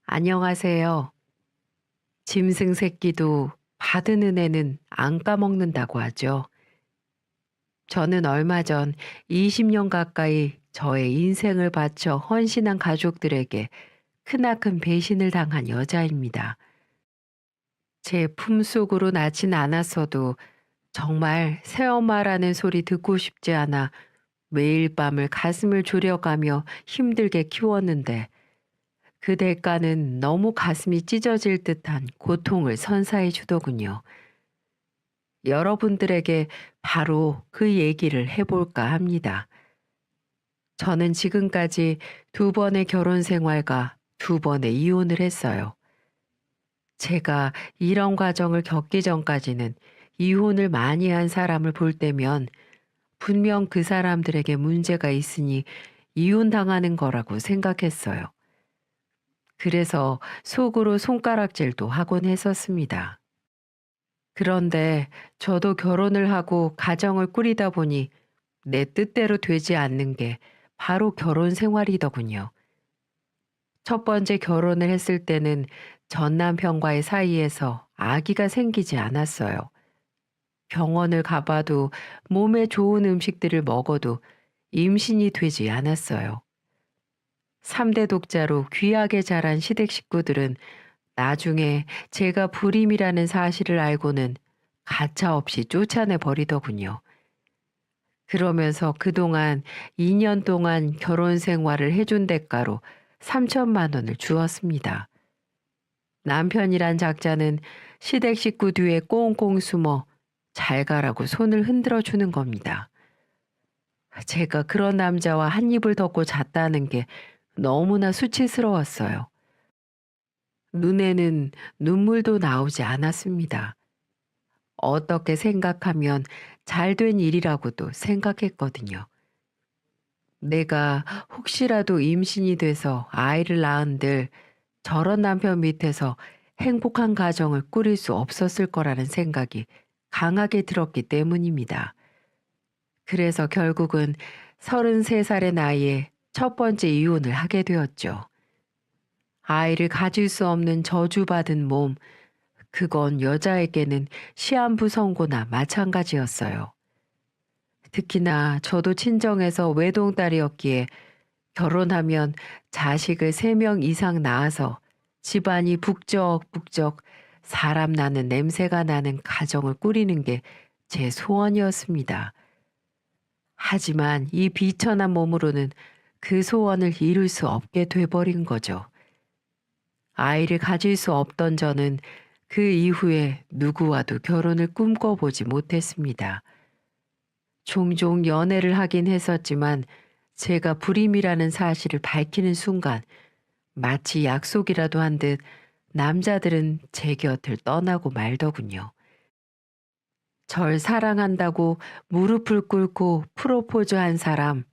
안녕하세요. 짐승 새끼도 받은 은혜는 안 까먹는다고 하죠. 저는 얼마 전 20년 가까이 저의 인생을 바쳐 헌신한 가족들에게 크나큰 배신을 당한 여자입니다. 제 품속으로 낳진 않았어도 정말 새엄마라는 소리 듣고 싶지 않아 매일 밤을 가슴을 졸여가며 힘들게 키웠는데 그 대가는 너무 가슴이 찢어질 듯한 고통을 선사해 주더군요. 여러분들에게 바로 그 얘기를 해볼까 합니다. 저는 지금까지 두 번의 결혼 생활과 두 번의 이혼을 했어요. 제가 이런 과정을 겪기 전까지는 이혼을 많이 한 사람을 볼 때면 분명 그 사람들에게 문제가 있으니 이혼당하는 거라고 생각했어요. 그래서 속으로 손가락질도 하곤 했었습니다. 그런데 저도 결혼을 하고 가정을 꾸리다 보니 내 뜻대로 되지 않는 게 바로 결혼 생활이더군요. 첫 번째 결혼을 했을 때는 전 남편과의 사이에서 아기가 생기지 않았어요. 병원을 가봐도 몸에 좋은 음식들을 먹어도 임신이 되지 않았어요. 3대 독자로 귀하게 자란 시댁 식구들은 나중에 제가 불임이라는 사실을 알고는 가차없이 쫓아내 버리더군요. 그러면서 그동안 2년 동안 결혼 생활을 해준 대가로 3천만 원을 주었습니다. 남편이란 작자는 시댁 식구 뒤에 꽁꽁 숨어 잘 가라고 손을 흔들어 주는 겁니다. 제가 그런 남자와 한 입을 덮고 잤다는 게 너무나 수치스러웠어요. 눈에는 눈물도 나오지 않았습니다. 어떻게 생각하면 잘된 일이라고도 생각했거든요. 내가 혹시라도 임신이 돼서 아이를 낳은들 저런 남편 밑에서 행복한 가정을 꾸릴 수 없었을 거라는 생각이 강하게 들었기 때문입니다. 그래서 결국은 33살의 나이에 첫 번째 이혼을 하게 되었죠. 아이를 가질 수 없는 저주받은 몸, 그건 여자에게는 시한부 선고나 마찬가지였어요. 특히나 저도 친정에서 외동딸이었기에 결혼하면 자식을 3명 이상 낳아서 집안이 북적북적 사람 나는 냄새가 나는 가정을 꾸리는 게 제 소원이었습니다. 하지만 이 비천한 몸으로는 그 소원을 이룰 수 없게 돼버린 거죠. 아이를 가질 수 없던 저는 그 이후에 누구와도 결혼을 꿈꿔보지 못했습니다. 종종 연애를 하긴 했었지만 제가 불임이라는 사실을 밝히는 순간 마치 약속이라도 한 듯 남자들은 제 곁을 떠나고 말더군요. 절 사랑한다고 무릎을 꿇고 프로포즈한 사람,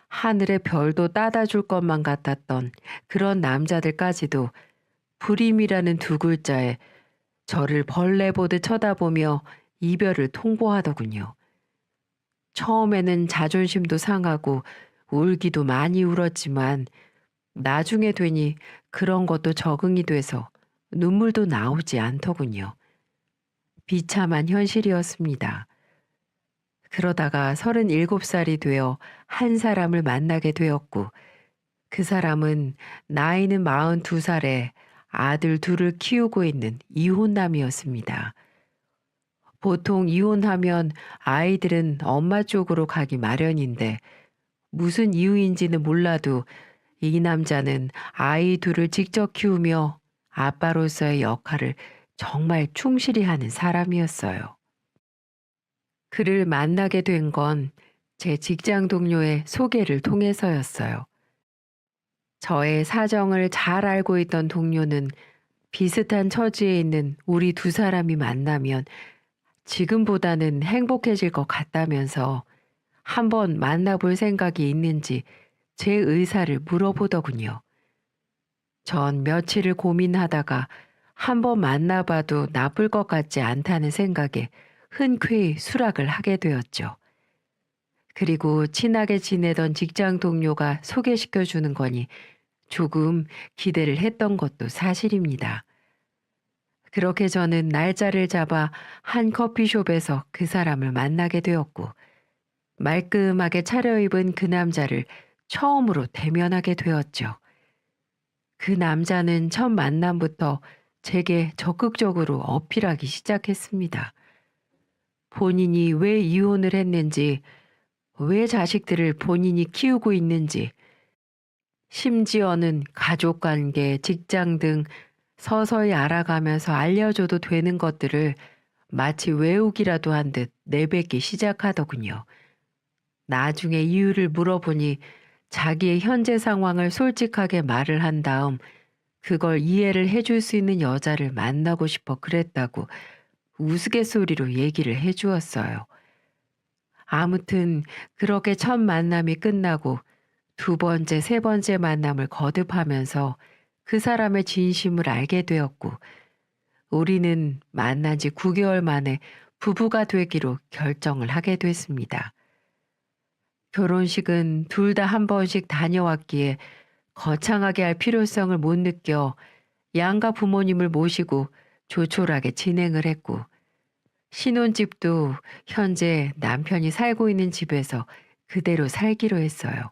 하늘의 별도 따다 줄 것만 같았던 그런 남자들까지도 불임이라는 두 글자에 저를 벌레 보듯 쳐다보며 이별을 통보하더군요. 처음에는 자존심도 상하고 울기도 많이 울었지만 나중에 되니 그런 것도 적응이 돼서 눈물도 나오지 않더군요. 비참한 현실이었습니다. 그러다가 37살이 되어 한 사람을 만나게 되었고 그 사람은 나이는 42살에 아들 둘을 키우고 있는 이혼남이었습니다. 보통 이혼하면 아이들은 엄마 쪽으로 가기 마련인데 무슨 이유인지는 몰라도 이 남자는 아이 둘을 직접 키우며 아빠로서의 역할을 정말 충실히 하는 사람이었어요. 그를 만나게 된 건 제 직장 동료의 소개를 통해서였어요. 저의 사정을 잘 알고 있던 동료는 비슷한 처지에 있는 우리 두 사람이 만나면 지금보다는 행복해질 것 같다면서 한번 만나볼 생각이 있는지 제 의사를 물어보더군요. 전 며칠을 고민하다가 한번 만나봐도 나쁠 것 같지 않다는 생각에 흔쾌히 수락을 하게 되었죠. 그리고 친하게 지내던 직장 동료가 소개시켜 주는 거니 조금 기대를 했던 것도 사실입니다. 그렇게 저는 날짜를 잡아 한 커피숍에서 그 사람을 만나게 되었고, 말끔하게 차려입은 그 남자를 처음으로 대면하게 되었죠. 그 남자는 첫 만남부터 제게 적극적으로 어필하기 시작했습니다. 본인이 왜 이혼을 했는지, 왜 자식들을 본인이 키우고 있는지, 심지어는 가족 관계, 직장 등 서서히 알아가면서 알려줘도 되는 것들을 마치 외우기라도 한 듯 내뱉기 시작하더군요. 나중에 이유를 물어보니 자기의 현재 상황을 솔직하게 말을 한 다음 그걸 이해를 해줄 수 있는 여자를 만나고 싶어 그랬다고 우스갯소리로 얘기를 해주었어요. 아무튼 그렇게 첫 만남이 끝나고 두 번째, 세 번째 만남을 거듭하면서 그 사람의 진심을 알게 되었고, 우리는 만난 지 9개월 만에 부부가 되기로 결정을 하게 됐습니다. 결혼식은 둘 다 한 번씩 다녀왔기에 거창하게 할 필요성을 못 느껴 양가 부모님을 모시고 조촐하게 진행을 했고, 신혼집도 현재 남편이 살고 있는 집에서 그대로 살기로 했어요.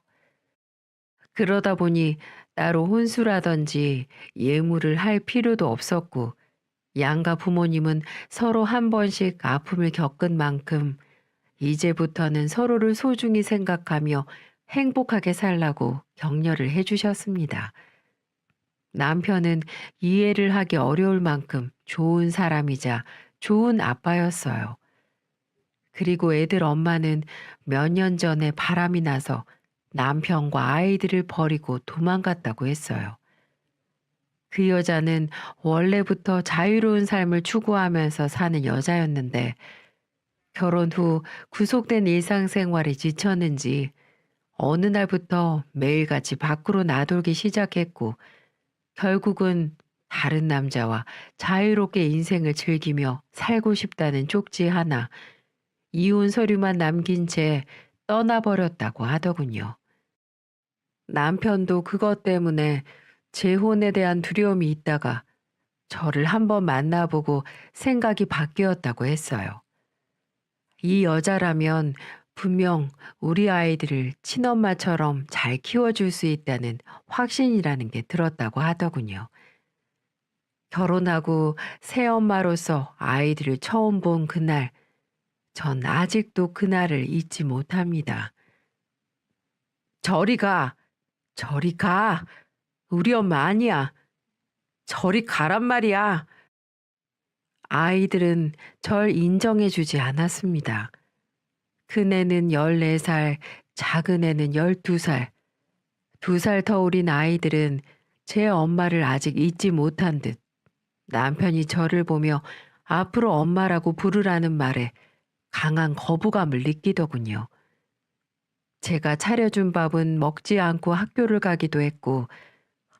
그러다 보니 따로 혼수라든지 예물을 할 필요도 없었고, 양가 부모님은 서로 한 번씩 아픔을 겪은 만큼 이제부터는 서로를 소중히 생각하며 행복하게 살라고 격려를 해주셨습니다. 남편은 이해를 하기 어려울 만큼 좋은 사람이자 좋은 아빠였어요. 그리고 애들 엄마는 몇 년 전에 바람이 나서 남편과 아이들을 버리고 도망갔다고 했어요. 그 여자는 원래부터 자유로운 삶을 추구하면서 사는 여자였는데, 결혼 후 구속된 일상생활에 지쳤는지 어느 날부터 매일같이 밖으로 나돌기 시작했고, 결국은 다른 남자와 자유롭게 인생을 즐기며 살고 싶다는 쪽지 하나, 이혼 서류만 남긴 채 떠나버렸다고 하더군요. 남편도 그것 때문에 재혼에 대한 두려움이 있다가 저를 한번 만나보고 생각이 바뀌었다고 했어요. 이 여자라면 분명 우리 아이들을 친엄마처럼 잘 키워줄 수 있다는 확신이라는 게 들었다고 하더군요. 결혼하고 새엄마로서 아이들을 처음 본 그날, 전 아직도 그날을 잊지 못합니다. 저리 가! 저리 가! 우리 엄마 아니야! 저리 가란 말이야! 아이들은 절 인정해주지 않았습니다. 큰애는 14살, 작은애는 12살. 2살 터울인 아이들은 제 엄마를 아직 잊지 못한 듯 남편이 저를 보며 앞으로 엄마라고 부르라는 말에 강한 거부감을 느끼더군요. 제가 차려준 밥은 먹지 않고 학교를 가기도 했고,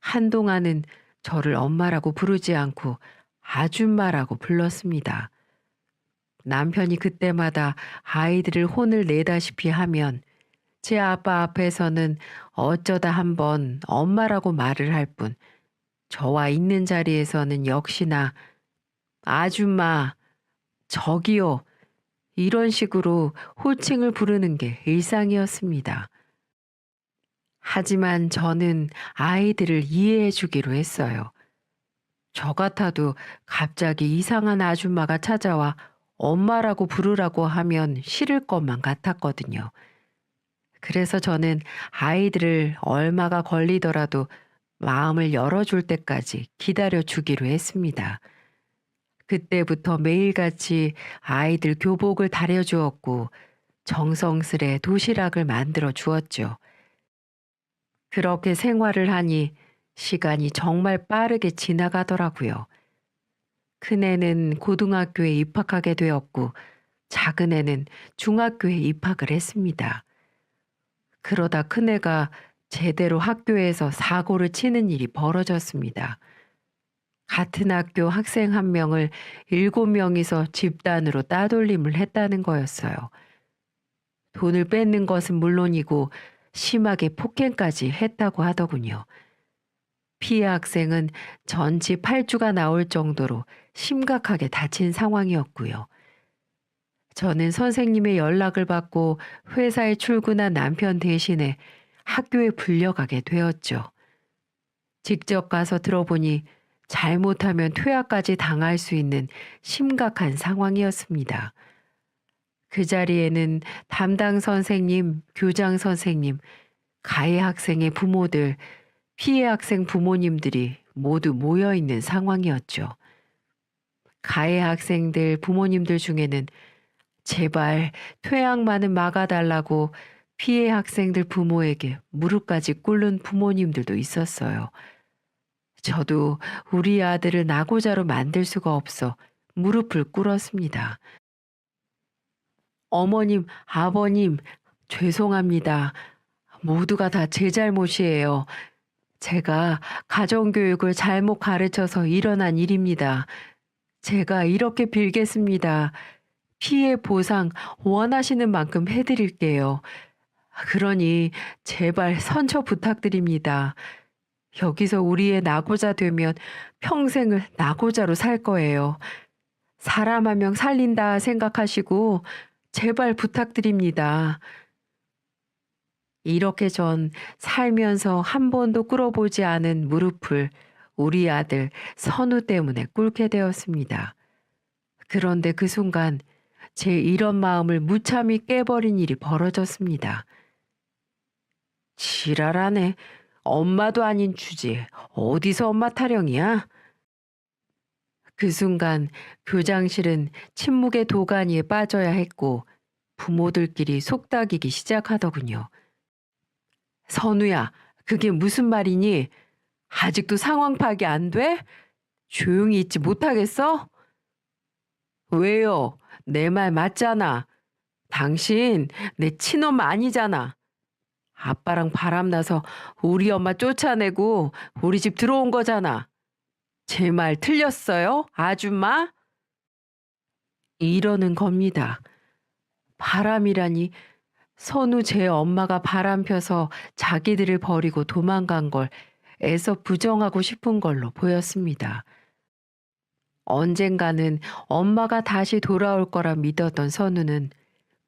한동안은 저를 엄마라고 부르지 않고 아줌마라고 불렀습니다. 남편이 그때마다 아이들을 혼을 내다시피 하면 제 아빠 앞에서는 어쩌다 한번 엄마라고 말을 할 뿐, 저와 있는 자리에서는 역시나 아줌마, 저기요, 이런 식으로 호칭을 부르는 게 일상이었습니다. 하지만 저는 아이들을 이해해 주기로 했어요. 저 같아도 갑자기 이상한 아줌마가 찾아와 엄마라고 부르라고 하면 싫을 것만 같았거든요. 그래서 저는 아이들을 얼마가 걸리더라도 마음을 열어줄 때까지 기다려 주기로 했습니다. 그때부터 매일같이 아이들 교복을 다려주었고 정성스레 도시락을 만들어 주었죠. 그렇게 생활을 하니 시간이 정말 빠르게 지나가더라고요. 큰애는 고등학교에 입학하게 되었고 작은애는 중학교에 입학을 했습니다. 그러다 큰애가 제대로 학교에서 사고를 치는 일이 벌어졌습니다. 같은 학교 학생 한 명을 7명이서 집단으로 따돌림을 했다는 거였어요. 돈을 뺏는 것은 물론이고 심하게 폭행까지 했다고 하더군요. 피해 학생은 전치 8주가 나올 정도로 심각하게 다친 상황이었고요. 저는 선생님의 연락을 받고 회사에 출근한 남편 대신에 학교에 불려가게 되었죠. 직접 가서 들어보니 잘못하면 퇴학까지 당할 수 있는 심각한 상황이었습니다. 그 자리에는 담당 선생님, 교장 선생님, 가해 학생의 부모들, 피해 학생 부모님들이 모두 모여 있는 상황이었죠. 가해 학생들 부모님들 중에는 제발 퇴학만은 막아달라고 피해 학생들 부모에게 무릎까지 꿇는 부모님들도 있었어요. 저도 우리 아들을 낙오자로 만들 수가 없어 무릎을 꿇었습니다. 어머님, 아버님, 죄송합니다. 모두가 다 제 잘못이에요. 제가 가정교육을 잘못 가르쳐서 일어난 일입니다. 제가 이렇게 빌겠습니다. 피해 보상 원하시는 만큼 해드릴게요. 그러니 제발 선처 부탁드립니다. 여기서 우리의 낙오자 되면 평생을 낙오자로 살 거예요. 사람 한 명 살린다 생각하시고 제발 부탁드립니다. 이렇게 전 살면서 한 번도 꿇어보지 않은 무릎을 우리 아들 선우 때문에 꿇게 되었습니다. 그런데 그 순간 제 이런 마음을 무참히 깨버린 일이 벌어졌습니다. 지랄하네. 엄마도 아닌 주제에 어디서 엄마 타령이야? 그 순간 교장실은 침묵의 도가니에 빠져야 했고 부모들끼리 속닥이기 시작하더군요. 선우야, 그게 무슨 말이니? 아직도 상황 파악이 안 돼? 조용히 있지 못하겠어? 왜요? 내 말 맞잖아. 당신 내 친엄마 아니잖아. 아빠랑 바람나서 우리 엄마 쫓아내고 우리 집 들어온 거잖아. 제 말 틀렸어요? 아줌마? 이러는 겁니다. 바람이라니 선우 제 엄마가 바람 펴서 자기들을 버리고 도망간 걸 애써 부정하고 싶은 걸로 보였습니다. 언젠가는 엄마가 다시 돌아올 거라 믿었던 선우는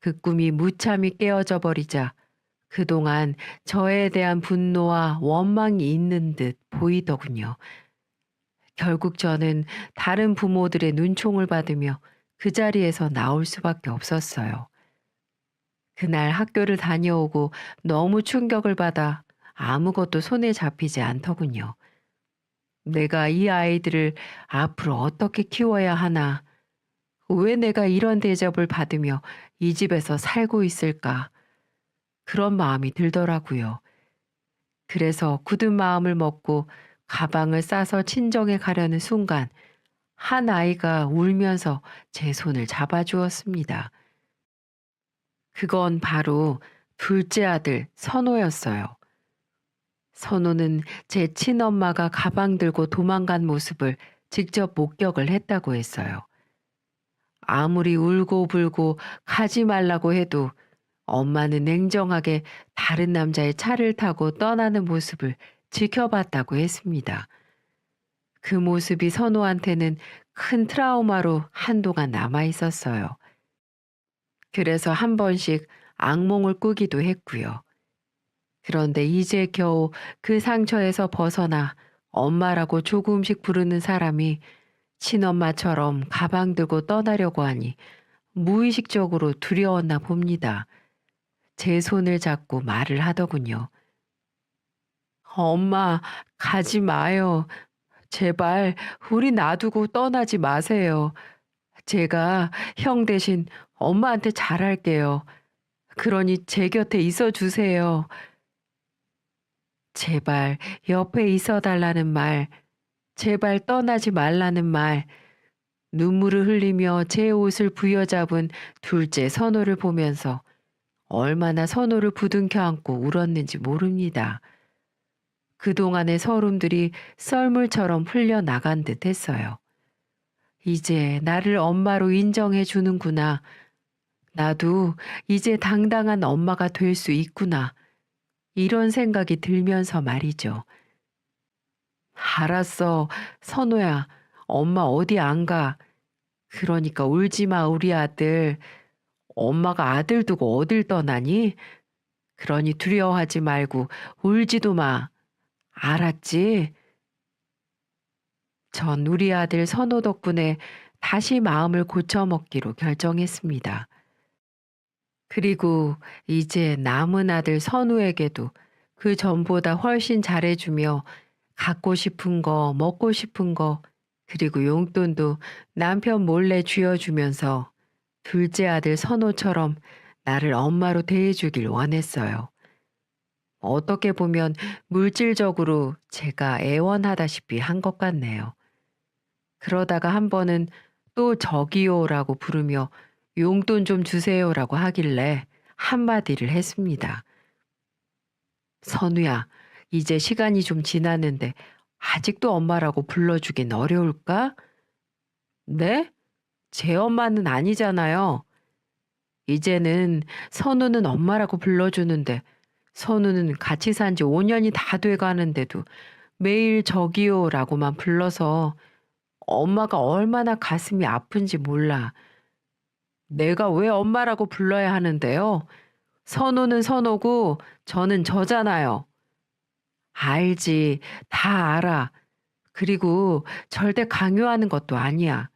그 꿈이 무참히 깨어져 버리자 그동안 저에 대한 분노와 원망이 있는 듯 보이더군요. 결국 저는 다른 부모들의 눈총을 받으며 그 자리에서 나올 수밖에 없었어요. 그날 학교를 다녀오고 너무 충격을 받아 아무것도 손에 잡히지 않더군요. 내가 이 아이들을 앞으로 어떻게 키워야 하나? 왜 내가 이런 대접을 받으며 이 집에서 살고 있을까? 그런 마음이 들더라고요. 그래서 굳은 마음을 먹고 가방을 싸서 친정에 가려는 순간 한 아이가 울면서 제 손을 잡아주었습니다. 그건 바로 둘째 아들 선호였어요. 선호는 제 친엄마가 가방 들고 도망간 모습을 직접 목격을 했다고 했어요. 아무리 울고불고 가지 말라고 해도 엄마는 냉정하게 다른 남자의 차를 타고 떠나는 모습을 지켜봤다고 했습니다. 그 모습이 선호한테는 큰 트라우마로 한동안 남아 있었어요. 그래서 한 번씩 악몽을 꾸기도 했고요. 그런데 이제 겨우 그 상처에서 벗어나 엄마라고 조금씩 부르는 사람이 친엄마처럼 가방 들고 떠나려고 하니 무의식적으로 두려웠나 봅니다. 제 손을 잡고 말을 하더군요. 엄마, 가지 마요. 제발 우리 놔두고 떠나지 마세요. 제가 형 대신 엄마한테 잘할게요. 그러니 제 곁에 있어 주세요. 제발 옆에 있어 달라는 말, 제발 떠나지 말라는 말, 눈물을 흘리며 제 옷을 부여잡은 둘째 선호를 보면서 얼마나 선호를 부둥켜 안고 울었는지 모릅니다. 그동안의 서름들이 썰물처럼 흘려나간 듯 했어요. 이제 나를 엄마로 인정해 주는구나. 나도 이제 당당한 엄마가 될 수 있구나. 이런 생각이 들면서 말이죠. 알았어. 선우야, 엄마 어디 안 가. 그러니까 울지 마, 우리 아들. 엄마가 아들 두고 어딜 떠나니? 그러니 두려워하지 말고 울지도 마. 알았지? 전 우리 아들 선호 덕분에 다시 마음을 고쳐먹기로 결정했습니다. 그리고 이제 남은 아들 선우에게도 그 전보다 훨씬 잘해주며 갖고 싶은 거, 먹고 싶은 거, 그리고 용돈도 남편 몰래 쥐어주면서 둘째 아들 선호처럼 나를 엄마로 대해주길 원했어요. 어떻게 보면 물질적으로 제가 애원하다시피 한 것 같네요. 그러다가 한 번은 또 저기요라고 부르며 용돈 좀 주세요라고 하길래 한마디를 했습니다. 선우야, 이제 시간이 좀 지났는데 아직도 엄마라고 불러주긴 어려울까? 네? 제 엄마는 아니잖아요. 이제는 선우는 엄마라고 불러주는데 선우는 같이 산지 5년이 다 돼가는데도 매일 저기요라고만 불러서 엄마가 얼마나 가슴이 아픈지 몰라. 내가 왜 엄마라고 불러야 하는데요? 선우는 선우고 저는 저잖아요. 알지. 다 알아. 그리고 절대 강요하는 것도 아니야.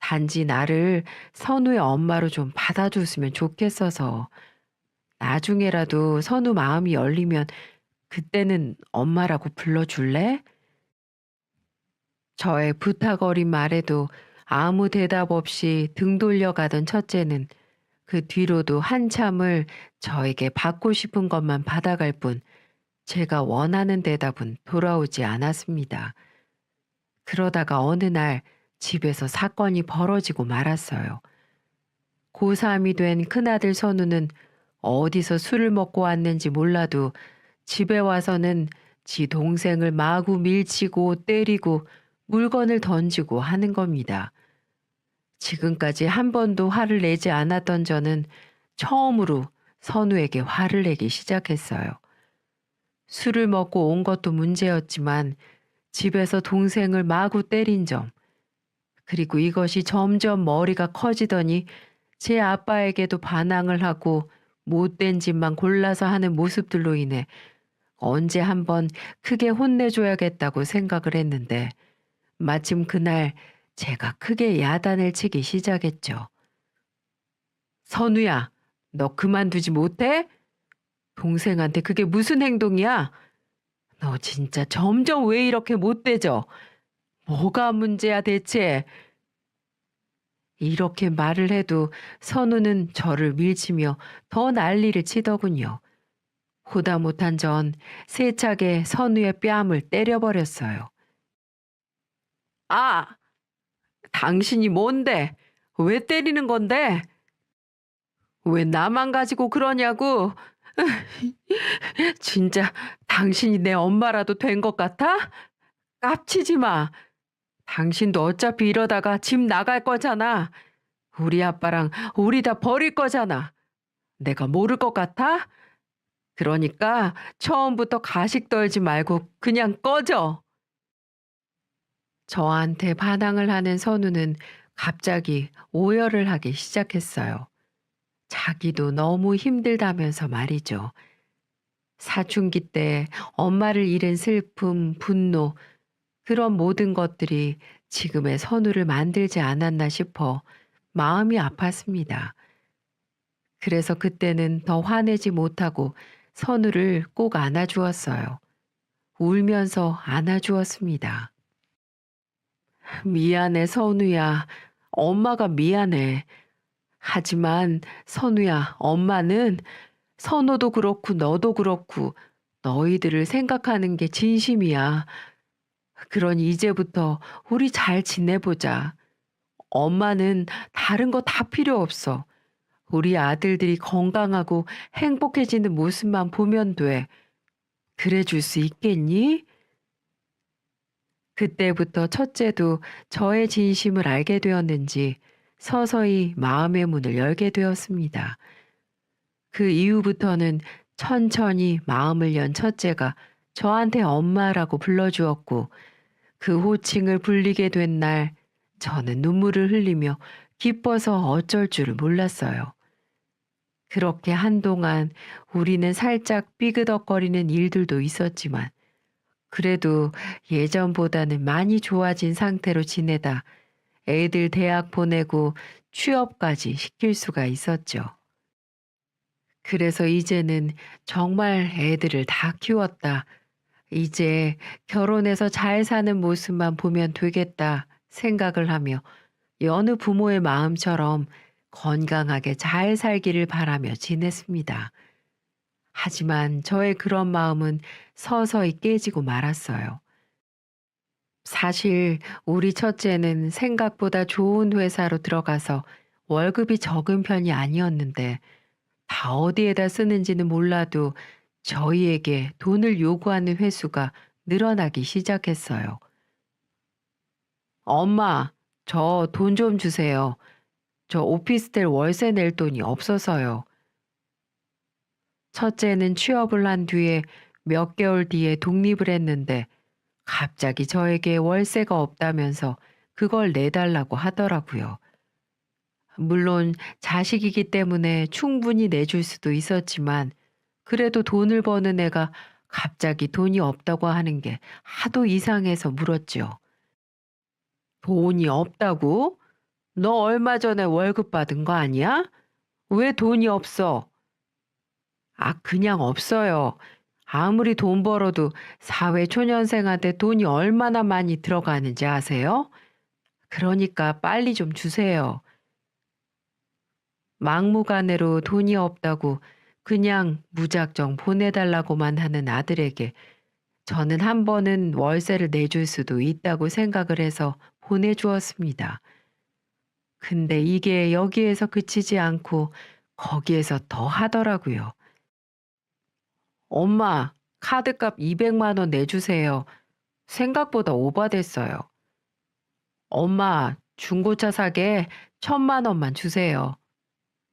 단지 나를 선우의 엄마로 좀 받아줬으면 좋겠어서. 나중에라도 선우 마음이 열리면 그때는 엄마라고 불러줄래? 저의 부탁 어린 말에도 아무 대답 없이 등 돌려가던 첫째는 그 뒤로도 한참을 저에게 받고 싶은 것만 받아갈 뿐 제가 원하는 대답은 돌아오지 않았습니다. 그러다가 어느 날 집에서 사건이 벌어지고 말았어요. 고3이 된 큰아들 선우는 어디서 술을 먹고 왔는지 몰라도 집에 와서는 지 동생을 마구 밀치고 때리고 물건을 던지고 하는 겁니다. 지금까지 한 번도 화를 내지 않았던 저는 처음으로 선우에게 화를 내기 시작했어요. 술을 먹고 온 것도 문제였지만 집에서 동생을 마구 때린 점, 그리고 이것이 점점 머리가 커지더니 제 아빠에게도 반항을 하고 못된 짓만 골라서 하는 모습들로 인해 언제 한번 크게 혼내줘야겠다고 생각을 했는데 마침 그날 제가 크게 야단을 치기 시작했죠. 선우야, 너 그만두지 못해? 동생한테 그게 무슨 행동이야? 너 진짜 점점 왜 이렇게 못되져? 뭐가 문제야 대체? 이렇게 말을 해도 선우는 저를 밀치며 더 난리를 치더군요. 보다 못한 전 세차게 선우의 뺨을 때려버렸어요. 아! 당신이 뭔데? 왜 때리는 건데? 왜 나만 가지고 그러냐고? 진짜 당신이 내 엄마라도 된 것 같아? 깝치지 마. 당신도 어차피 이러다가 집 나갈 거잖아. 우리 아빠랑 우리 다 버릴 거잖아. 내가 모를 것 같아? 그러니까 처음부터 가식 떨지 말고 그냥 꺼져. 저한테 반항을 하는 선우는 갑자기 오열을 하기 시작했어요. 자기도 너무 힘들다면서 말이죠. 사춘기 때 엄마를 잃은 슬픔, 분노, 그런 모든 것들이 지금의 선우를 만들지 않았나 싶어 마음이 아팠습니다. 그래서 그때는 더 화내지 못하고 선우를 꼭 안아주었어요. 울면서 안아주었습니다. 미안해, 선우야. 엄마가 미안해. 하지만 선우야, 엄마는 선호도 그렇고 너도 그렇고 너희들을 생각하는 게 진심이야. 그러니 이제부터 우리 잘 지내보자. 엄마는 다른 거 다 필요 없어. 우리 아들들이 건강하고 행복해지는 모습만 보면 돼. 그래 줄 수 있겠니? 그때부터 첫째도 저의 진심을 알게 되었는지 서서히 마음의 문을 열게 되었습니다. 그 이후부터는 천천히 마음을 연 첫째가 저한테 엄마라고 불러주었고 그 호칭을 불리게 된 날 저는 눈물을 흘리며 기뻐서 어쩔 줄을 몰랐어요. 그렇게 한동안 우리는 살짝 삐그덕거리는 일들도 있었지만 그래도 예전보다는 많이 좋아진 상태로 지내다 애들 대학 보내고 취업까지 시킬 수가 있었죠. 그래서 이제는 정말 애들을 다 키웠다. 이제 결혼해서 잘 사는 모습만 보면 되겠다 생각을 하며 여느 부모의 마음처럼 건강하게 잘 살기를 바라며 지냈습니다. 하지만 저의 그런 마음은 서서히 깨지고 말았어요. 사실 우리 첫째는 생각보다 좋은 회사로 들어가서 월급이 적은 편이 아니었는데 다 어디에다 쓰는지는 몰라도 저희에게 돈을 요구하는 횟수가 늘어나기 시작했어요. 엄마, 저 돈 좀 주세요. 저 오피스텔 월세 낼 돈이 없어서요. 첫째는 취업을 한 뒤에 몇 개월 뒤에 독립을 했는데 갑자기 저에게 월세가 없다면서 그걸 내달라고 하더라고요. 물론 자식이기 때문에 충분히 내줄 수도 있었지만 그래도 돈을 버는 애가 갑자기 돈이 없다고 하는 게 하도 이상해서 물었죠. 돈이 없다고? 너 얼마 전에 월급 받은 거 아니야? 왜 돈이 없어? 아, 그냥 없어요. 아무리 돈 벌어도 사회초년생한테 돈이 얼마나 많이 들어가는지 아세요? 그러니까 빨리 좀 주세요. 막무가내로 돈이 없다고 그냥 무작정 보내달라고만 하는 아들에게 저는 한 번은 월세를 내줄 수도 있다고 생각을 해서 보내주었습니다. 근데 이게 여기에서 그치지 않고 거기에서 더 하더라고요. 엄마, 카드값 200만 원 내주세요. 생각보다 오바됐어요. 엄마, 중고차 사게 1000만 원만 주세요.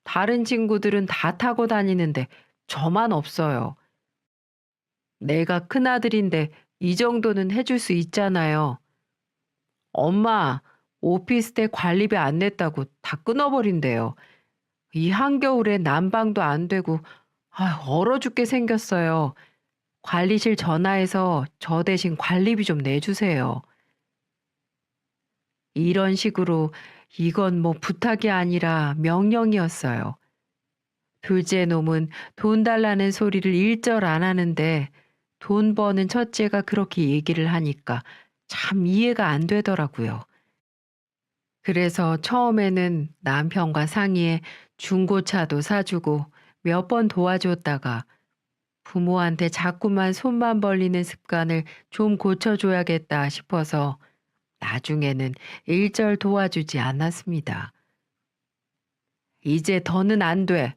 다른 친구들은 다 타고 다니는데 저만 없어요. 내가 큰아들인데 이 정도는 해줄 수 있잖아요. 엄마, 오피스텔 관리비 안 냈다고 다 끊어버린대요. 이 한겨울에 난방도 안 되고 얼어 죽게 생겼어요. 관리실 전화해서 저 대신 관리비 좀 내주세요. 이런 식으로 이건 뭐 부탁이 아니라 명령이었어요. 둘째 놈은 돈 달라는 소리를 일절 안 하는데 돈 버는 첫째가 그렇게 얘기를 하니까 참 이해가 안 되더라고요. 그래서 처음에는 남편과 상의해 중고차도 사주고 몇 번 도와줬다가 부모한테 자꾸만 손만 벌리는 습관을 좀 고쳐줘야겠다 싶어서 나중에는 일절 도와주지 않았습니다. 이제 더는 안 돼.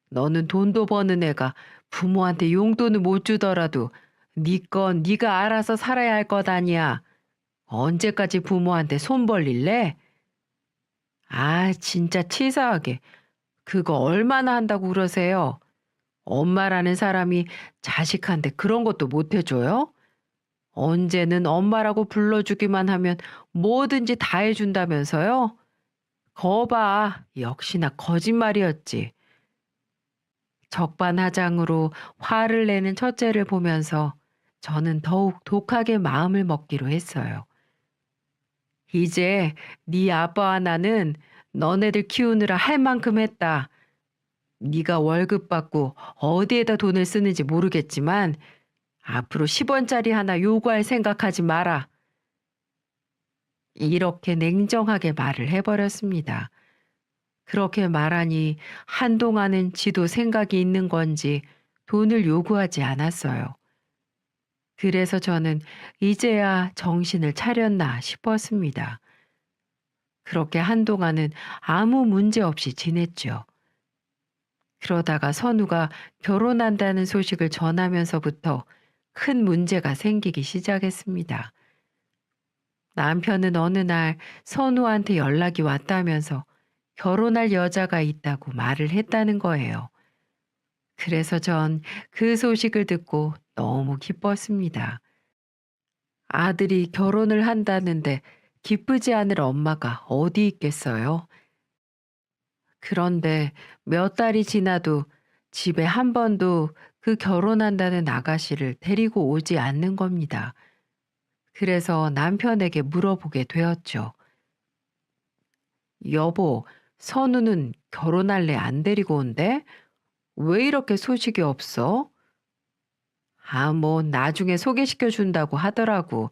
너는 돈도 버는 애가 부모한테 용돈을 못 주더라도 네 건 네가 알아서 살아야 할 것 아니야. 언제까지 부모한테 손 벌릴래? 아, 진짜 치사하게. 그거 얼마나 한다고 그러세요? 엄마라는 사람이 자식한테 그런 것도 못 해줘요? 언제는 엄마라고 불러주기만 하면 뭐든지 다 해준다면서요? 거봐, 역시나 거짓말이었지. 적반하장으로 화를 내는 첫째를 보면서 저는 더욱 독하게 마음을 먹기로 했어요. 이제 네 아빠와 나는 너네들 키우느라 할 만큼 했다. 네가 월급 받고 어디에다 돈을 쓰는지 모르겠지만 앞으로 10원짜리 하나 요구할 생각하지 마라. 이렇게 냉정하게 말을 해버렸습니다. 그렇게 말하니 한동안은 지도 생각이 있는 건지 돈을 요구하지 않았어요. 그래서 저는 이제야 정신을 차렸나 싶었습니다. 그렇게 한동안은 아무 문제 없이 지냈죠. 그러다가 선우가 결혼한다는 소식을 전하면서부터 큰 문제가 생기기 시작했습니다. 남편은 어느 날 선우한테 연락이 왔다면서 결혼할 여자가 있다고 말을 했다는 거예요. 그래서 전 그 소식을 듣고 너무 기뻤습니다. 아들이 결혼을 한다는데 기쁘지 않을 엄마가 어디 있겠어요? 그런데 몇 달이 지나도 집에 한 번도 그 결혼한다는 아가씨를 데리고 오지 않는 겁니다. 그래서 남편에게 물어보게 되었죠. 여보, 선우는 결혼할래 안 데리고 온대? 왜 이렇게 소식이 없어? 아, 뭐, 나중에 소개시켜 준다고 하더라고.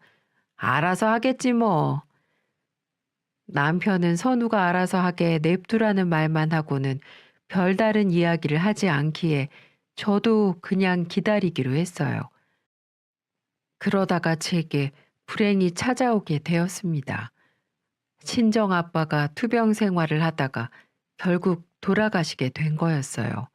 알아서 하겠지 뭐. 남편은 선우가 알아서 하게 냅두라는 말만 하고는 별다른 이야기를 하지 않기에 저도 그냥 기다리기로 했어요. 그러다가 제게 불행이 찾아오게 되었습니다. 친정 아빠가 투병 생활을 하다가 결국 돌아가시게 된 거였어요.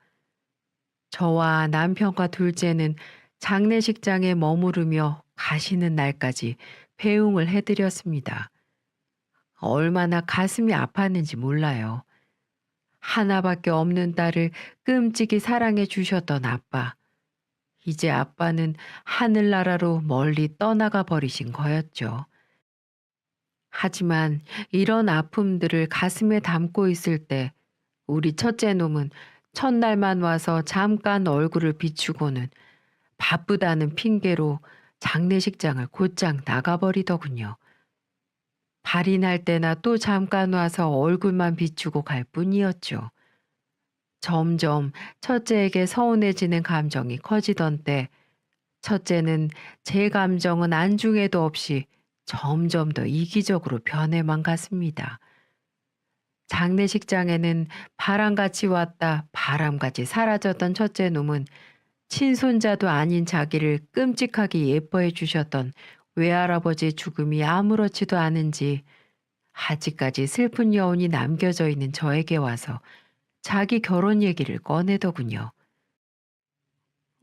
저와 남편과 둘째는 장례식장에 머무르며 가시는 날까지 배웅을 해드렸습니다. 얼마나 가슴이 아팠는지 몰라요. 하나밖에 없는 딸을 끔찍이 사랑해 주셨던 아빠. 이제 아빠는 하늘나라로 멀리 떠나가 버리신 거였죠. 하지만 이런 아픔들을 가슴에 담고 있을 때 우리 첫째 놈은 첫날만 와서 잠깐 얼굴을 비추고는 바쁘다는 핑계로 장례식장을 곧장 나가버리더군요. 발인할 때나 또 잠깐 와서 얼굴만 비추고 갈 뿐이었죠. 점점 첫째에게 서운해지는 감정이 커지던 때 첫째는 제 감정은 안중에도 없이 점점 더 이기적으로 변해만 갔습니다. 장례식장에는 바람같이 왔다 바람같이 사라졌던 첫째 놈은 친손자도 아닌 자기를 끔찍하게 예뻐해 주셨던 외할아버지의 죽음이 아무렇지도 않은지 아직까지 슬픈 여운이 남겨져 있는 저에게 와서 자기 결혼 얘기를 꺼내더군요.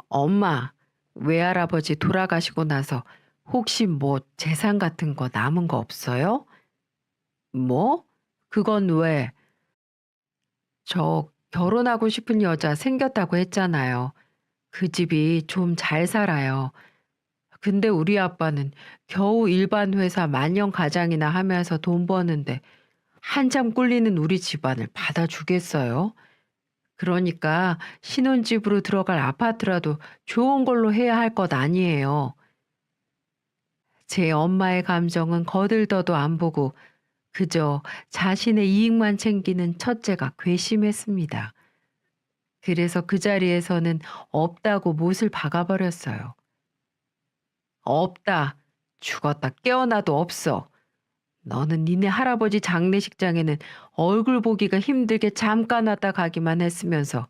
엄마, 외할아버지 돌아가시고 나서 혹시 뭐 재산 같은 거 남은 거 없어요? 뭐? 그건 왜? 저 결혼하고 싶은 여자 생겼다고 했잖아요. 그 집이 좀 잘 살아요. 근데 우리 아빠는 겨우 일반 회사 만년 가장이나 하면서 돈 버는데 한참 꿀리는 우리 집안을 받아주겠어요? 그러니까 신혼집으로 들어갈 아파트라도 좋은 걸로 해야 할 것 아니에요. 제 엄마의 감정은 거들떠도 안 보고 그저 자신의 이익만 챙기는 첫째가 괘씸했습니다. 그래서 그 자리에서는 없다고 못을 박아버렸어요. 없다. 죽었다 깨어나도 없어. 너는 니네 할아버지 장례식장에는 얼굴 보기가 힘들게 잠깐 왔다 가기만 했으면서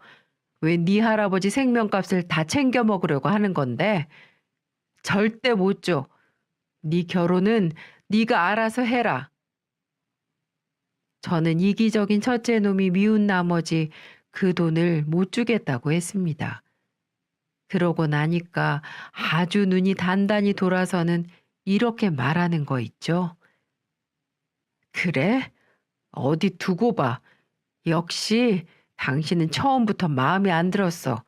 왜 네 할아버지 생명값을 다 챙겨 먹으려고 하는 건데? 절대 못 줘. 네 결혼은 네가 알아서 해라. 저는 이기적인 첫째 놈이 미운 나머지 그 돈을 못 주겠다고 했습니다. 그러고 나니까 아주 눈이 단단히 돌아서는 이렇게 말하는 거 있죠. 그래? 어디 두고 봐. 역시 당신은 처음부터 마음에 안 들었어.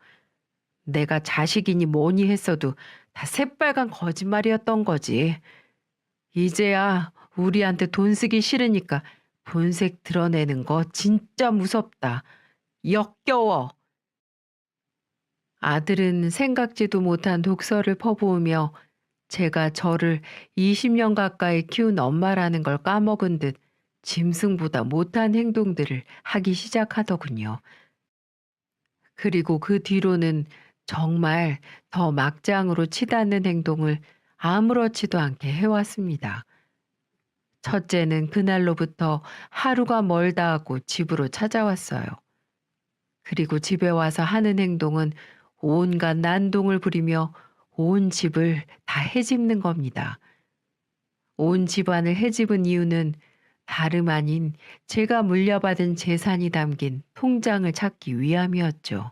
내가 자식이니 뭐니 했어도 다 새빨간 거짓말이었던 거지. 이제야 우리한테 돈 쓰기 싫으니까 본색 드러내는 거 진짜 무섭다. 역겨워. 아들은 생각지도 못한 독서를 퍼부으며 제가 저를 20년 가까이 키운 엄마라는 걸 까먹은 듯 짐승보다 못한 행동들을 하기 시작하더군요. 그리고 그 뒤로는 정말 더 막장으로 치닫는 행동을 아무렇지도 않게 해왔습니다. 첫째는 그날로부터 하루가 멀다 하고 집으로 찾아왔어요. 그리고 집에 와서 하는 행동은 온갖 난동을 부리며 온 집을 다 헤집는 겁니다. 온 집안을 헤집은 이유는 다름 아닌 제가 물려받은 재산이 담긴 통장을 찾기 위함이었죠.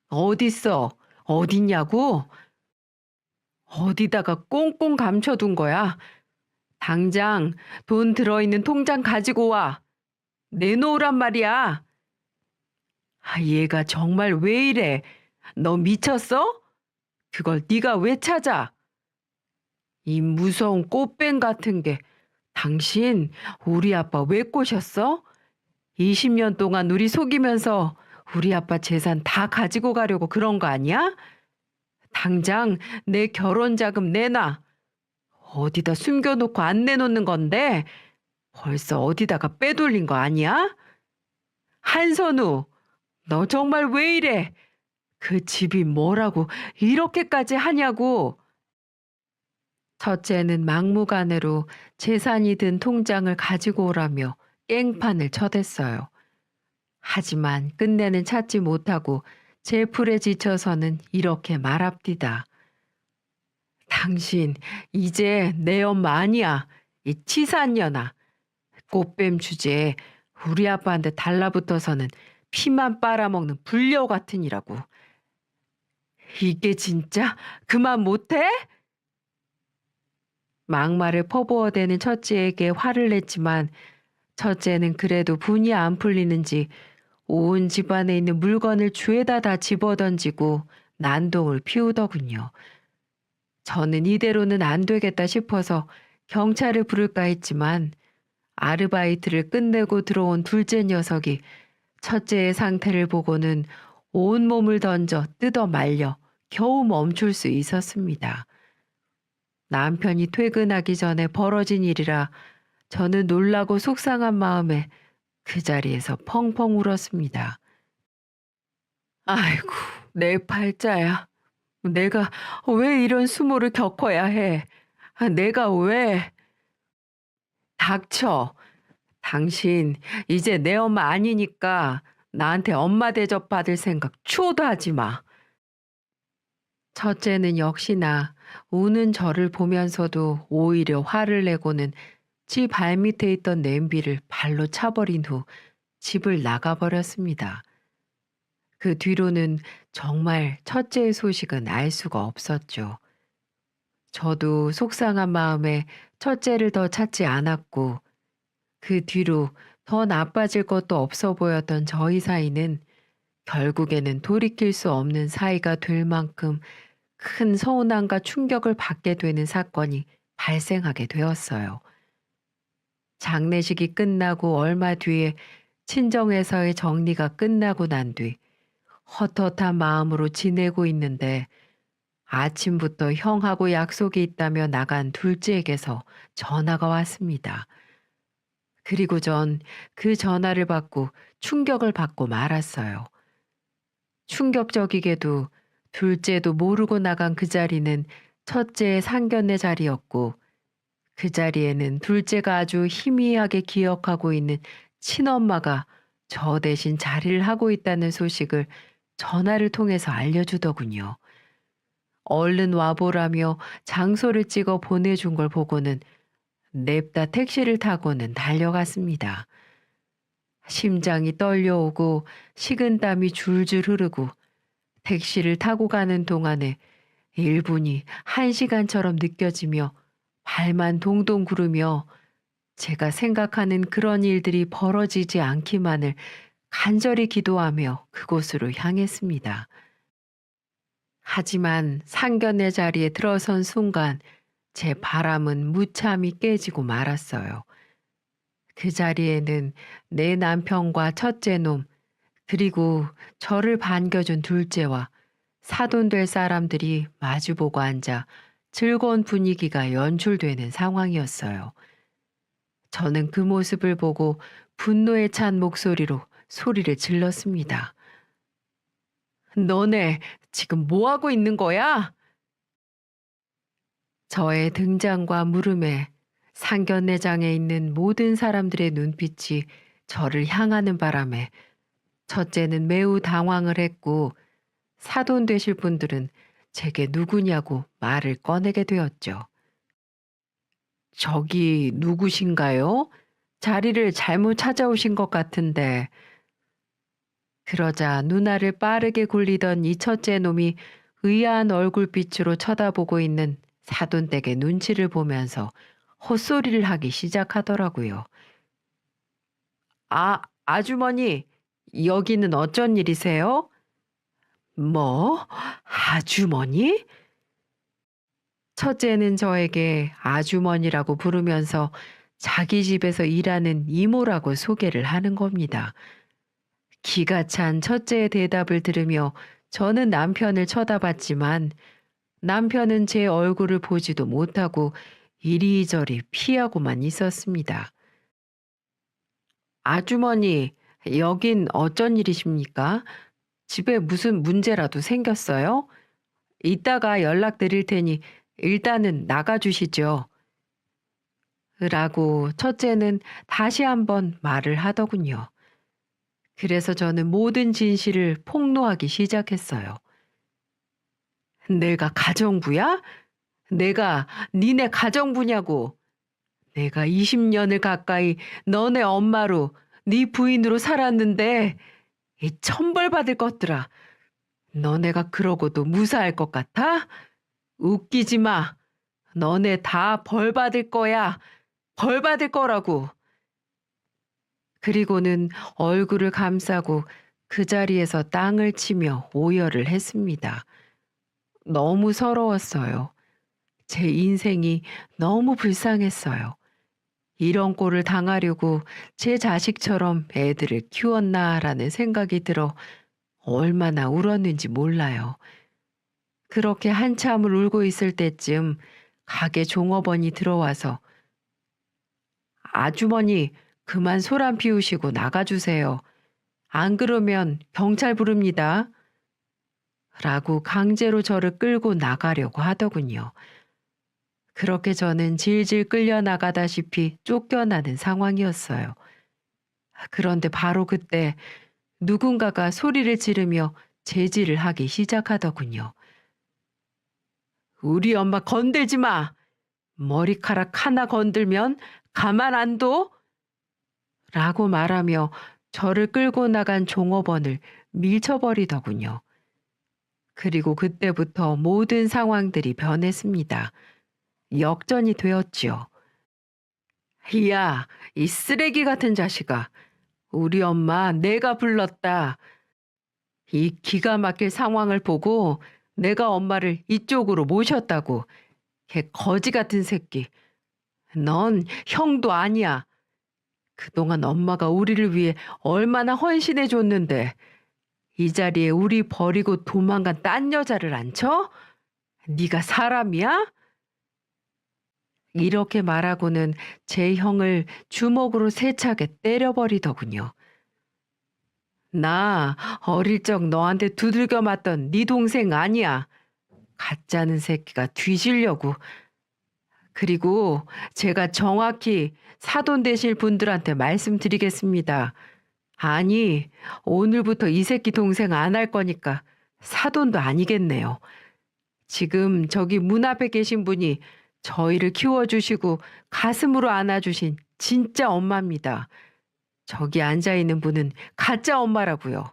어딨어? 어딨냐고? 어디다가 꽁꽁 감춰둔 거야? 당장 돈 들어있는 통장 가지고 와. 내놓으란 말이야. 아, 얘가 정말 왜 이래? 너 미쳤어? 그걸 네가 왜 찾아? 이 무서운 꽃뱀 같은 게. 당신 우리 아빠 왜 꼬셨어? 20년 동안 우리 속이면서 우리 아빠 재산 다 가지고 가려고 그런 거 아니야? 당장 내 결혼 자금 내놔. 어디다 숨겨놓고 안 내놓는 건데 벌써 어디다가 빼돌린 거 아니야? 한선우, 너 정말 왜 이래? 그 집이 뭐라고 이렇게까지 하냐고. 첫째는 막무가내로 재산이 든 통장을 가지고 오라며 깽판을 쳐댔어요. 하지만 끝내는 찾지 못하고 제 풀에 지쳐서는 이렇게 말합디다. 당신 이제 내 엄마 아니야. 이 치사년아. 꽃뱀 주제에 우리 아빠한테 달라붙어서는 피만 빨아먹는 불려 같으니라고. 이게 진짜 그만 못해? 막말을 퍼부어대는 첫째에게 화를 냈지만 첫째는 그래도 분이 안 풀리는지 온 집안에 있는 물건을 죄다 다 집어던지고 난동을 피우더군요. 저는 이대로는 안 되겠다 싶어서 경찰을 부를까 했지만 아르바이트를 끝내고 들어온 둘째 녀석이 첫째의 상태를 보고는 온몸을 던져 뜯어 말려 겨우 멈출 수 있었습니다. 남편이 퇴근하기 전에 벌어진 일이라 저는 놀라고 속상한 마음에 그 자리에서 펑펑 울었습니다. 아이고, 내 팔자야. 내가 왜 이런 수모를 겪어야 해? 내가 왜? 닥쳐. 당신 이제 내 엄마 아니니까 나한테 엄마 대접 받을 생각 추호도 하지 마. 첫째는 역시나 우는 저를 보면서도 오히려 화를 내고는 지 발밑에 있던 냄비를 발로 차버린 후 집을 나가버렸습니다. 그 뒤로는 정말 첫째의 소식은 알 수가 없었죠. 저도 속상한 마음에 첫째를 더 찾지 않았고 그 뒤로 더 나빠질 것도 없어 보였던 저희 사이는 결국에는 돌이킬 수 없는 사이가 될 만큼 큰 서운함과 충격을 받게 되는 사건이 발생하게 되었어요. 장례식이 끝나고 얼마 뒤에 친정에서의 정리가 끝나고 난 뒤 헛헛한 마음으로 지내고 있는데 아침부터 형하고 약속이 있다며 나간 둘째에게서 전화가 왔습니다. 그리고 전 그 전화를 받고 충격을 받고 말았어요. 충격적이게도 둘째도 모르고 나간 그 자리는 첫째의 상견례 자리였고 그 자리에는 둘째가 아주 희미하게 기억하고 있는 친엄마가 저 대신 자리를 하고 있다는 소식을 전화를 통해서 알려주더군요. 얼른 와보라며 장소를 찍어 보내준 걸 보고는 냅다 택시를 타고는 달려갔습니다. 심장이 떨려오고 식은땀이 줄줄 흐르고 택시를 타고 가는 동안에 1분이 1시간처럼 느껴지며 발만 동동 구르며 제가 생각하는 그런 일들이 벌어지지 않기만을 간절히 기도하며 그곳으로 향했습니다. 하지만 상견례 자리에 들어선 순간 제 바람은 무참히 깨지고 말았어요. 그 자리에는 내 남편과 첫째 놈, 그리고 저를 반겨준 둘째와 사돈될 사람들이 마주보고 앉아 즐거운 분위기가 연출되는 상황이었어요. 저는 그 모습을 보고 분노에 찬 목소리로 소리를 질렀습니다. 너네 지금 뭐 하고 있는 거야? 저의 등장과 물음에 상견례장에 있는 모든 사람들의 눈빛이 저를 향하는 바람에 첫째는 매우 당황을 했고 사돈 되실 분들은 제게 누구냐고 말을 꺼내게 되었죠. 저기 누구신가요? 자리를 잘못 찾아오신 것 같은데. 그러자 누나를 빠르게 굴리던 이 첫째 놈이 의아한 얼굴빛으로 쳐다보고 있는 사돈댁의 눈치를 보면서 헛소리를 하기 시작하더라고요. 아주머니, 여기는 어쩐 일이세요? 뭐? 아주머니? 첫째는 저에게 아주머니라고 부르면서 자기 집에서 일하는 이모라고 소개를 하는 겁니다. 기가 찬 첫째의 대답을 들으며 저는 남편을 쳐다봤지만 남편은 제 얼굴을 보지도 못하고 이리저리 피하고만 있었습니다. 아주머니, 여긴 어쩐 일이십니까? 집에 무슨 문제라도 생겼어요? 이따가 연락드릴 테니 일단은 나가주시죠. 라고 첫째는 다시 한번 말을 하더군요. 그래서 저는 모든 진실을 폭로하기 시작했어요. 내가 가정부야? 내가 니네 가정부냐고. 내가 20년을 가까이 너네 엄마로 네 부인으로 살았는데 이 천벌 받을 것들아. 너네가 그러고도 무사할 것 같아? 웃기지 마. 너네 다 벌 받을 거야. 벌 받을 거라고. 그리고는 얼굴을 감싸고 그 자리에서 땅을 치며 오열을 했습니다. 너무 서러웠어요. 제 인생이 너무 불쌍했어요. 이런 꼴을 당하려고 제 자식처럼 애들을 키웠나라는 생각이 들어 얼마나 울었는지 몰라요. 그렇게 한참을 울고 있을 때쯤 가게 종업원이 들어와서 아주머니 그만 소란 피우시고 나가주세요. 안 그러면 경찰 부릅니다. 라고 강제로 저를 끌고 나가려고 하더군요. 그렇게 저는 질질 끌려 나가다시피 쫓겨나는 상황이었어요. 그런데 바로 그때 누군가가 소리를 지르며 제지를 하기 시작하더군요. 우리 엄마 건들지 마! 머리카락 하나 건들면 가만 안 둬? 라고 말하며 저를 끌고 나간 종업원을 밀쳐버리더군요. 그리고 그때부터 모든 상황들이 변했습니다. 역전이 되었지요. 야, 이 쓰레기 같은 자식아. 우리 엄마 내가 불렀다. 이 기가 막힐 상황을 보고 내가 엄마를 이쪽으로 모셨다고. 걔 거지 같은 새끼. 넌 형도 아니야. 그동안 엄마가 우리를 위해 얼마나 헌신해 줬는데 이 자리에 우리 버리고 도망간 딴 여자를 앉혀? 네가 사람이야? 이렇게 말하고는 제 형을 주먹으로 세차게 때려버리더군요. 나 어릴 적 너한테 두들겨 맞던 네 동생 아니야. 가짜는 새끼가 뒤지려고. 그리고 제가 정확히 사돈 되실 분들한테 말씀드리겠습니다. 아니, 오늘부터 이 새끼 동생 안 할 거니까 사돈도 아니겠네요. 지금 저기 문 앞에 계신 분이 저희를 키워주시고 가슴으로 안아주신 진짜 엄마입니다. 저기 앉아있는 분은 가짜 엄마라고요.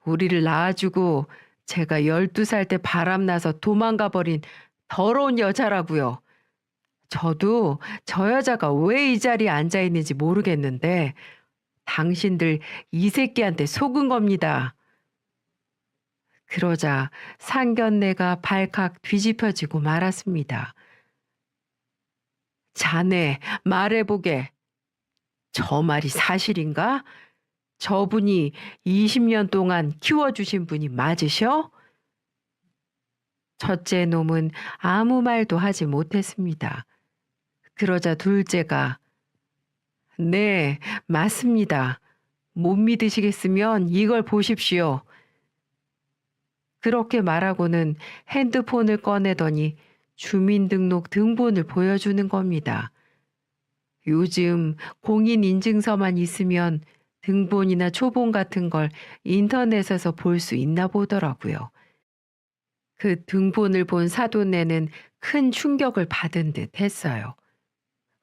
우리를 낳아주고 제가 12살 때 바람나서 도망가 버린 더러운 여자라고요. 저도 저 여자가 왜 이 자리에 앉아있는지 모르겠는데 당신들 이 새끼한테 속은 겁니다. 그러자 상견례가 발칵 뒤집혀지고 말았습니다. 자네 말해보게. 저 말이 사실인가? 저분이 20년 동안 키워주신 분이 맞으셔? 첫째 놈은 아무 말도 하지 못했습니다. 그러자 둘째가 네, 맞습니다. 못 믿으시겠으면 이걸 보십시오. 그렇게 말하고는 핸드폰을 꺼내더니 주민등록 등본을 보여주는 겁니다. 요즘 공인인증서만 있으면 등본이나 초본 같은 걸 인터넷에서 볼 수 있나 보더라고요. 그 등본을 본 사돈네는 큰 충격을 받은 듯 했어요.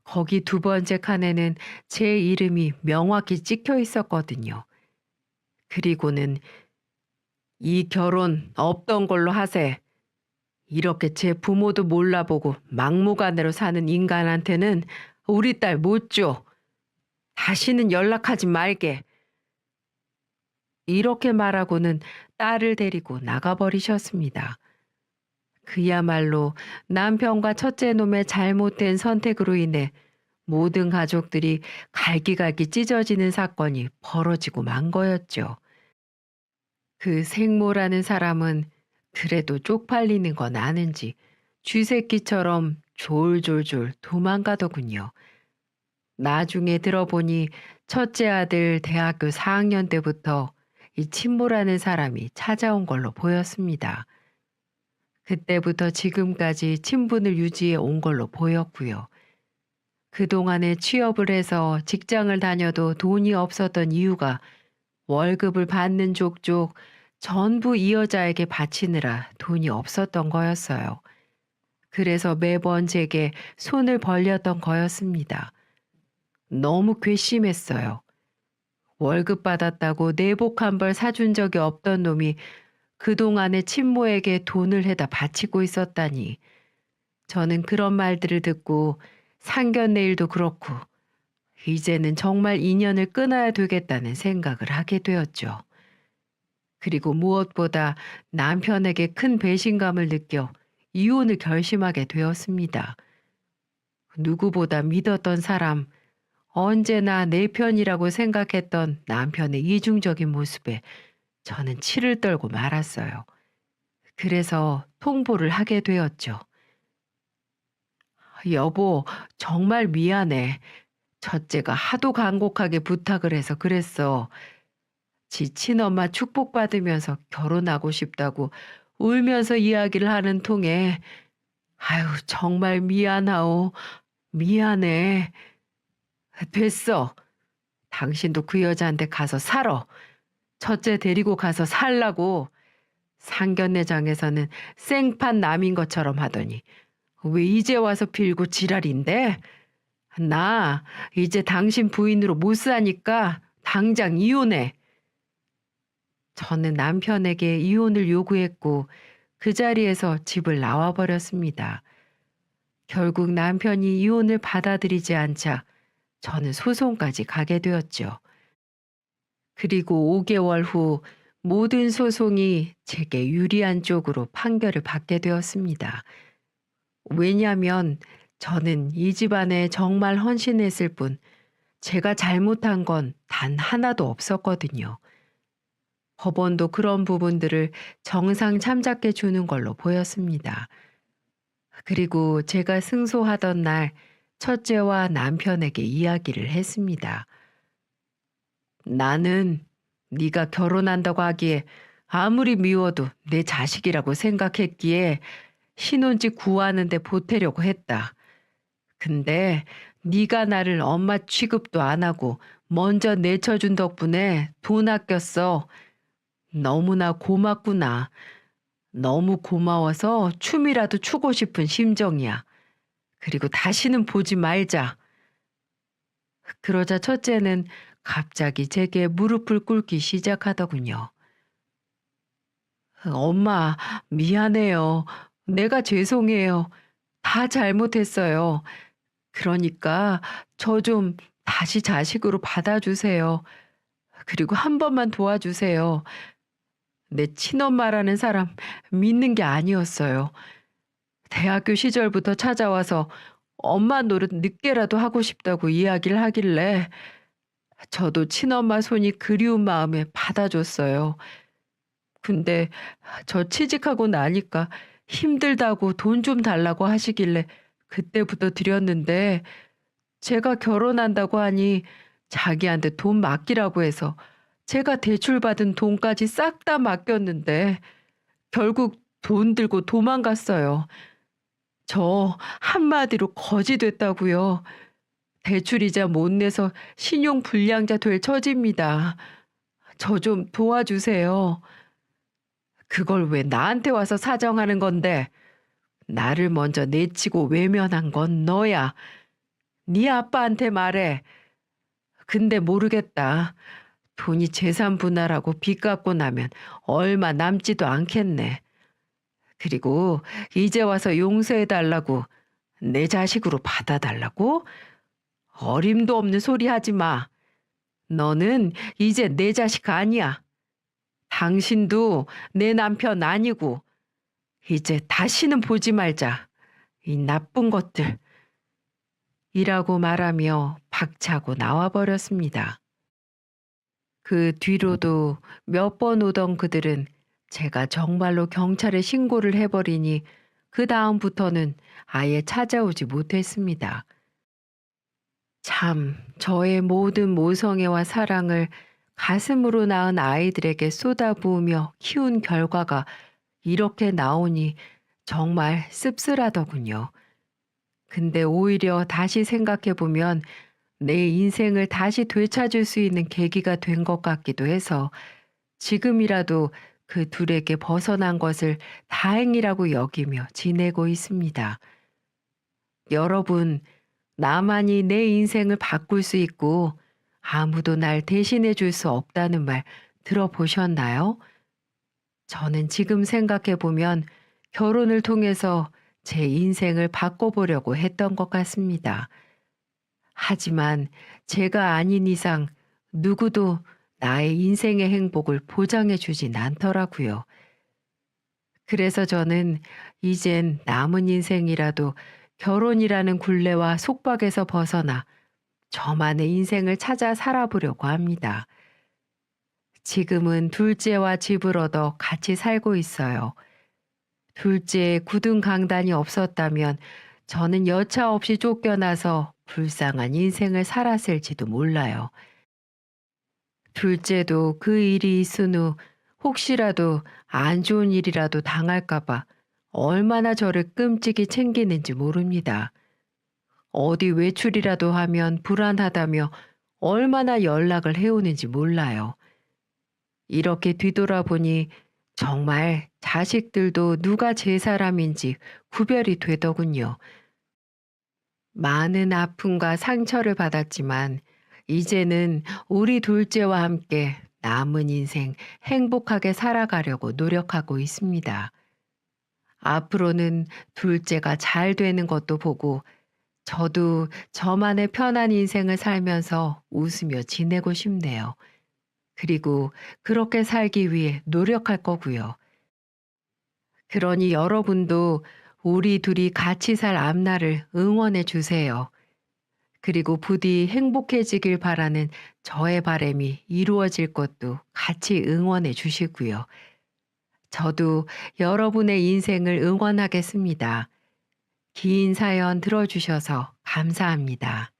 거기 두 번째 칸에는 제 이름이 명확히 찍혀 있었거든요. 그리고는 이 결혼 없던 걸로 하세. 이렇게 제 부모도 몰라보고 막무가내로 사는 인간한테는 우리 딸 못 줘. 다시는 연락하지 말게. 이렇게 말하고는 딸을 데리고 나가버리셨습니다. 그야말로 남편과 첫째 놈의 잘못된 선택으로 인해 모든 가족들이 갈기갈기 찢어지는 사건이 벌어지고 만 거였죠. 그 생모라는 사람은 그래도 쪽팔리는 건 아는지 쥐새끼처럼 졸졸졸 도망가더군요. 나중에 들어보니 첫째 아들 대학교 4학년 때부터 이 친모라는 사람이 찾아온 걸로 보였습니다. 그때부터 지금까지 친분을 유지해 온 걸로 보였고요. 그동안에 취업을 해서 직장을 다녀도 돈이 없었던 이유가 월급을 받는 족족 전부 이 여자에게 바치느라 돈이 없었던 거였어요. 그래서 매번 제게 손을 벌렸던 거였습니다. 너무 괘씸했어요. 월급 받았다고 내복 한 벌 사준 적이 없던 놈이 그동안에 친모에게 돈을 해다 바치고 있었다니. 저는 그런 말들을 듣고 상견례일도 그렇고 이제는 정말 인연을 끊어야 되겠다는 생각을 하게 되었죠. 그리고 무엇보다 남편에게 큰 배신감을 느껴 이혼을 결심하게 되었습니다. 누구보다 믿었던 사람, 언제나 내 편이라고 생각했던 남편의 이중적인 모습에 저는 치를 떨고 말았어요. 그래서 통보를 하게 되었죠. 여보, 정말 미안해. 첫째가 하도 간곡하게 부탁을 해서 그랬어. 지 친엄마 축복받으면서 결혼하고 싶다고 울면서 이야기를 하는 통에 아유 정말 미안하오. 미안해. 됐어. 당신도 그 여자한테 가서 살아. 첫째 데리고 가서 살라고. 상견례장에서는 생판 남인 것처럼 하더니 왜 이제 와서 빌고 지랄인데? 나 이제 당신 부인으로 못 사니까 당장 이혼해. 저는 남편에게 이혼을 요구했고 그 자리에서 집을 나와 버렸습니다. 결국 남편이 이혼을 받아들이지 않자 저는 소송까지 가게 되었죠. 그리고 5개월 후 모든 소송이 제게 유리한 쪽으로 판결을 받게 되었습니다. 왜냐하면 저는 이 집안에 정말 헌신했을 뿐 제가 잘못한 건 단 하나도 없었거든요. 법원도 그런 부분들을 정상 참작해 주는 걸로 보였습니다. 그리고 제가 승소하던 날 첫째와 남편에게 이야기를 했습니다. 나는 네가 결혼한다고 하기에 아무리 미워도 내 자식이라고 생각했기에 신혼집 구하는 데 보태려고 했다. 근데 네가 나를 엄마 취급도 안 하고 먼저 내쳐준 덕분에 돈 아꼈어. 너무나 고맙구나. 너무 고마워서 춤이라도 추고 싶은 심정이야. 그리고 다시는 보지 말자. 그러자 첫째는 갑자기 제게 무릎을 꿇기 시작하더군요. 엄마, 미안해요. 내가 죄송해요. 다 잘못했어요. 그러니까 저 좀 다시 자식으로 받아주세요. 그리고 한 번만 도와주세요. 내 친엄마라는 사람 믿는 게 아니었어요. 대학교 시절부터 찾아와서 엄마 노릇 늦게라도 하고 싶다고 이야기를 하길래 저도 친엄마 손이 그리운 마음에 받아줬어요. 근데 저 취직하고 나니까 힘들다고 돈 좀 달라고 하시길래 그때부터 드렸는데 제가 결혼한다고 하니 자기한테 돈 맡기라고 해서 제가 대출받은 돈까지 싹 다 맡겼는데 결국 돈 들고 도망갔어요. 저 한마디로 거지 됐다고요. 대출이자 못 내서 신용 불량자 될 처지입니다. 저 좀 도와주세요. 그걸 왜 나한테 와서 사정하는 건데? 나를 먼저 내치고 외면한 건 너야. 네 아빠한테 말해. 근데 모르겠다. 돈이 재산 분할하고 빚 갚고 나면 얼마 남지도 않겠네. 그리고 이제 와서 용서해달라고 내 자식으로 받아달라고? 어림도 없는 소리 하지 마. 너는 이제 내 자식 아니야. 당신도 내 남편 아니고 이제 다시는 보지 말자. 이 나쁜 것들. 이라고 말하며 박차고 나와버렸습니다. 그 뒤로도 몇 번 오던 그들은 제가 정말로 경찰에 신고를 해버리니 그 다음부터는 아예 찾아오지 못했습니다. 참, 저의 모든 모성애와 사랑을 가슴으로 낳은 아이들에게 쏟아부으며 키운 결과가 이렇게 나오니 정말 씁쓸하더군요. 근데 오히려 다시 생각해보면 내 인생을 다시 되찾을 수 있는 계기가 된 것 같기도 해서 지금이라도 그 둘에게 벗어난 것을 다행이라고 여기며 지내고 있습니다. 여러분, 나만이 내 인생을 바꿀 수 있고 아무도 날 대신해 줄 수 없다는 말 들어보셨나요? 저는 지금 생각해 보면 결혼을 통해서 제 인생을 바꿔보려고 했던 것 같습니다. 하지만 제가 아닌 이상 누구도 나의 인생의 행복을 보장해 주진 않더라고요. 그래서 저는 이젠 남은 인생이라도 결혼이라는 굴레와 속박에서 벗어나 저만의 인생을 찾아 살아보려고 합니다. 지금은 둘째와 집을 얻어 같이 살고 있어요. 둘째의 굳은 강단이 없었다면 저는 여차 없이 쫓겨나서 불쌍한 인생을 살았을지도 몰라요. 둘째도 그 일이 있은 후 혹시라도 안 좋은 일이라도 당할까봐 얼마나 저를 끔찍이 챙기는지 모릅니다. 어디 외출이라도 하면 불안하다며 얼마나 연락을 해오는지 몰라요. 이렇게 뒤돌아보니 정말 자식들도 누가 제 사람인지 구별이 되더군요. 많은 아픔과 상처를 받았지만 이제는 우리 둘째와 함께 남은 인생 행복하게 살아가려고 노력하고 있습니다. 앞으로는 둘째가 잘 되는 것도 보고 저도 저만의 편한 인생을 살면서 웃으며 지내고 싶네요. 그리고 그렇게 살기 위해 노력할 거고요. 그러니 여러분도 우리 둘이 같이 살 앞날을 응원해 주세요. 그리고 부디 행복해지길 바라는 저의 바람이 이루어질 것도 같이 응원해 주시고요. 저도 여러분의 인생을 응원하겠습니다. 긴 사연 들어주셔서 감사합니다.